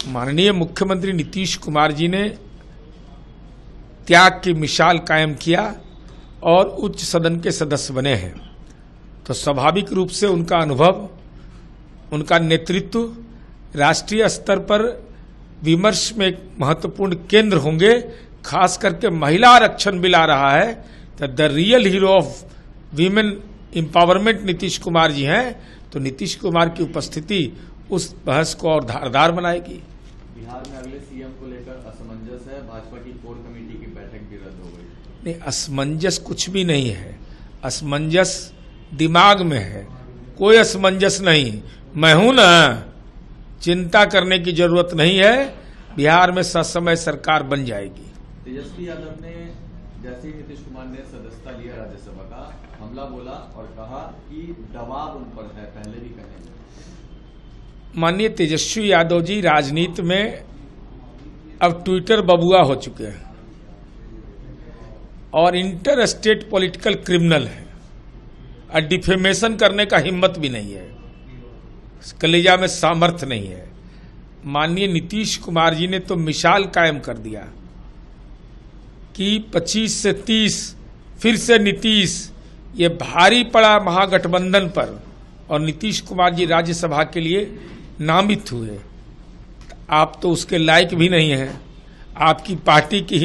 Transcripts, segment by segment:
माननीय मुख्यमंत्री नीतीश कुमार जी ने त्याग की मिसाल कायम किया और उच्च सदन के सदस्य बने हैं, तो स्वाभाविक रूप से उनका अनुभव, उनका नेतृत्व राष्ट्रीय स्तर पर विमर्श में एक महत्वपूर्ण केंद्र होंगे। खास करके महिला आरक्षण बिल आ रहा है तो the real hero of women empowerment Nitish Kumar ji हैं, तो नीतीश कुमार की उपस्थिति उस बहस को और धारदार बनाएगी। बिहार में अगले सीएम को लेकर असमंजस है, भाजपा की कोर कमेटी की बैठक भी रद्द हो गई। नहीं, असमंजस कुछ भी नहीं है, असमंजस दिमाग में है, कोई असमंजस नहीं। मैं हूं ना, चिंता करने की जरूरत नहीं है, बिहार में ससमय सरकार बन जाएगी। तेजस्वी यादव ने जैसे ही नीतीश कुमार ने सदस्यता लिया राज्यसभा का, हमला बोला और कहा कि दबाव उन पर है, पहले भी कहे। माननीय तेजस्वी यादव जी राजनीति में अब ट्विटर बबुआ हो चुके हैं और इंटर स्टेट पॉलिटिकल क्रिमिनल है और डिफेमेशन करने का हिम्मत भी नहीं है, कलेजा में सामर्थ्य नहीं है। माननीय नीतीश कुमार जी ने तो मिसाल कायम कर दिया कि 25 से 30 फिर से नीतीश, ये भारी पड़ा महागठबंधन पर और नीतीश कुमार जी राज्यसभा के लिए नामित हुए। आप तो उसके लायक भी नहीं हैं, आपकी पार्टी की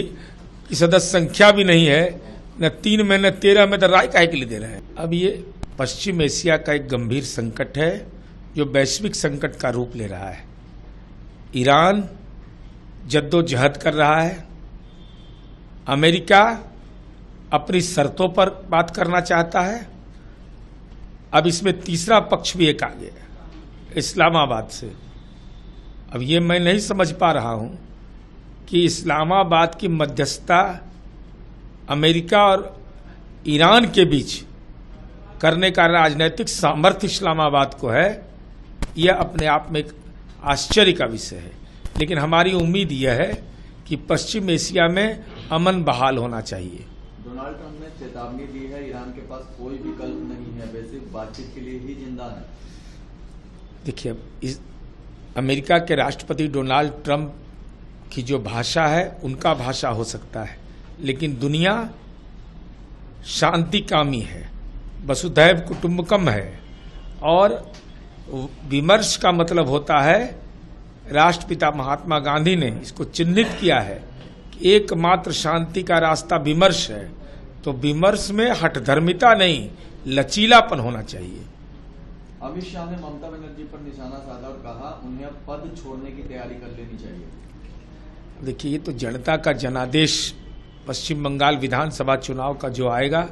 सदस्य संख्या भी नहीं है, न 3 में न 13 में, तो राय काहे के लिए दे रहे हैं। अब ये पश्चिम एशिया का एक गंभीर संकट है जो वैश्विक संकट का रूप ले रहा है। ईरान जद्दोजहद कर रहा है, अमेरिका अपनी शर्तों पर बात करना चाहता है, अब इसमें तीसरा पक्ष भी एक आ गया इस्लामाबाद से। अब ये मैं नहीं समझ पा रहा हूं कि इस्लामाबाद की मध्यस्थता अमेरिका और ईरान के बीच करने का राजनीतिक सामर्थ्य इस्लामाबाद को है, यह अपने आप में एक आश्चर्य का विषय है। लेकिन हमारी उम्मीद यह है कि पश्चिम एशिया में अमन बहाल होना चाहिए। डोनाल्ड ट्रंप ने चेतावनी दी है, ईरान के पास कोई विकल्प नहीं है, वैसे बातचीत के लिए ही जिंदा है। देखिए, इस अमेरिका के राष्ट्रपति डोनाल्ड ट्रंप की जो भाषा है उनका भाषा हो सकता है, लेकिन दुनिया शांतिकामी है, वसुधैव कुटुंबकम है और विमर्श का मतलब होता है, राष्ट्रपिता महात्मा गांधी ने इसको चिन्हित किया है कि एकमात्र शांति का रास्ता विमर्श है। तो विमर्श में हठधर्मिता नहीं, लचीलापन होना चाहिए। अमित शाह ने ममता बनर्जी पर निशाना साधा और कहा उन्हें अब पद छोड़ने की तैयारी कर लेनी चाहिए। देखिए, ये तो जनता का जनादेश पश्चिम बंगाल विधानसभा चुनाव का जो आएगा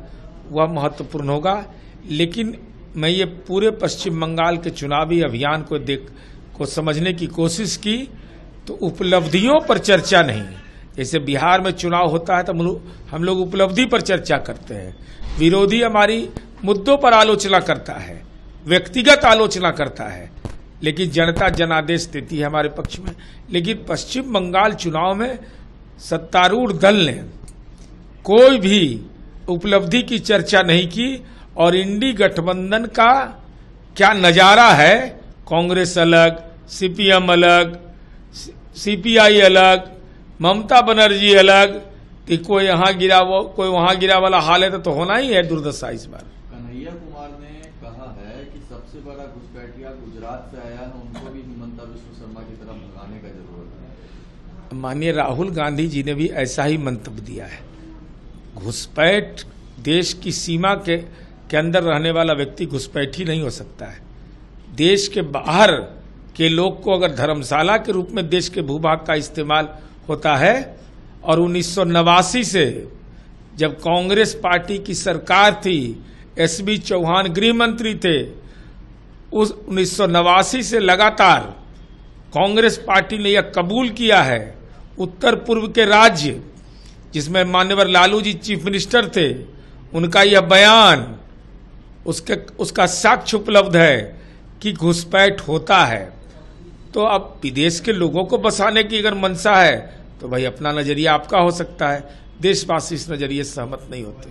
वह महत्वपूर्ण होगा, लेकिन मैं ये पूरे पश्चिम बंगाल के चुनावी अभियान को समझने की कोशिश की तो उपलब्धियों पर चर्चा नहीं। जैसे बिहार में चुनाव होता है तो हम लोग उपलब्धि पर चर्चा करते हैं, विरोधी हमारी मुद्दों पर आलोचना करता है, व्यक्तिगत आलोचना करता है, लेकिन जनता जनादेश देती है हमारे पक्ष में। लेकिन पश्चिम बंगाल चुनाव में सत्तारूढ़ दल ने कोई भी उपलब्धि की चर्चा नहीं की और इंडी गठबंधन का क्या नजारा है, कांग्रेस अलग, सीपीएम अलग, सीपीआई अलग, ममता बनर्जी अलग, तो कोई यहाँ गिरा कोई वहां गिरा वाला हाल है तो होना ही है दुर्दशा इस बार। कन्हैया कुमार ने कहा है कि सबसे बड़ा घुसपैठिया गुजरात से आया है, उनको भी हिमंता विश्व शर्मा की तरफ भगाने का जरूरत है। माननीय राहुल गांधी जी ने भी ऐसा ही मंतव्य दिया है। घुसपैठ देश की सीमा के अंदर रहने वाला व्यक्ति घुसपैठी नहीं हो सकता है। देश के बाहर के लोग को अगर धर्मशाला के रूप में देश के भूभाग का इस्तेमाल होता है, और 1989 से जब कांग्रेस पार्टी की सरकार थी, एसबी चौहान गृह मंत्री थे, उस 1989 से लगातार कांग्रेस पार्टी ने यह कबूल किया है, उत्तर पूर्व के राज्य जिसमें मान्यवर लालू जी चीफ मिनिस्टर थे, उनका यह बयान, उसका साक्ष्य उपलब्ध है कि घुसपैठ होता है। तो अब विदेश के लोगों को बसाने की अगर मंशा है तो भाई अपना नजरिया आपका हो सकता है, देशवासी इस नजरिए से सहमत नहीं होते।